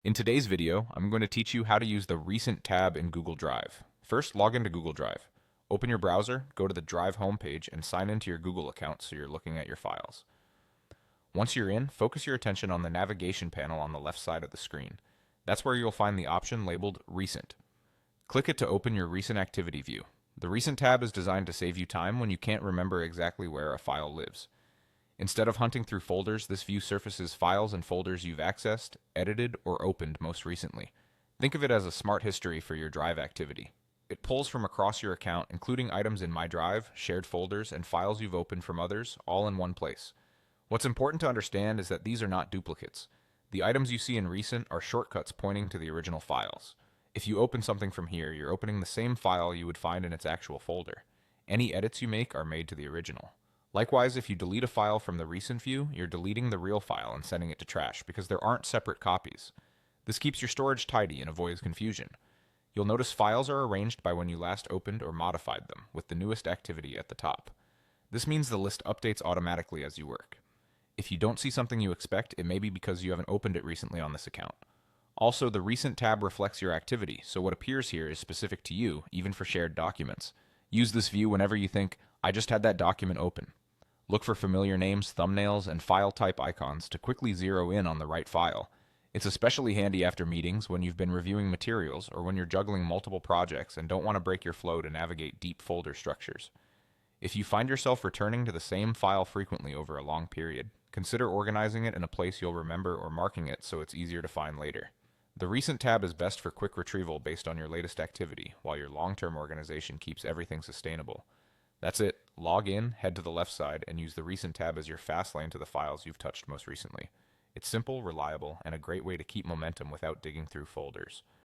In today's video, I'm going to teach you how to use the Recent tab in Google Drive. First, log into Google Drive. Open your browser, go to the Drive homepage, and sign into your Google account so you're looking at your files. Once you're in, focus your attention on the navigation panel on the left side of the screen. That's where you'll find the option labeled Recent. Click it to open your Recent Activity view. The Recent tab is designed to save you time when you can't remember exactly where a file lives. Instead of hunting through folders, this view surfaces files and folders you've accessed, edited, or opened most recently. Think of it as a smart history for your Drive activity. It pulls from across your account, including items in My Drive, shared folders, and files you've opened from others, all in one place. What's important to understand is that these are not duplicates. The items you see in Recent are shortcuts pointing to the original files. If you open something from here, you're opening the same file you would find in its actual folder. Any edits you make are made to the original. Likewise, if you delete a file from the Recent view, you're deleting the real file and sending it to trash because there aren't separate copies. This keeps your storage tidy and avoids confusion. You'll notice files are arranged by when you last opened or modified them, with the newest activity at the top. This means the list updates automatically as you work. If you don't see something you expect, it may be because you haven't opened it recently on this account. Also, the Recent tab reflects your activity, so what appears here is specific to you, even for shared documents. Use this view whenever you think, I just had that document open. Look for familiar names, thumbnails, and file type icons to quickly zero in on the right file. It's especially handy after meetings when you've been reviewing materials or when you're juggling multiple projects and don't want to break your flow to navigate deep folder structures. If you find yourself returning to the same file frequently over a long period, consider organizing it in a place you'll remember or marking it so it's easier to find later. The Recent tab is best for quick retrieval based on your latest activity, while your long-term organization keeps everything sustainable. That's it. Log in, head to the left side, and use the Recent tab as your fast lane to the files you've touched most recently. It's simple, reliable, and a great way to keep momentum without digging through folders.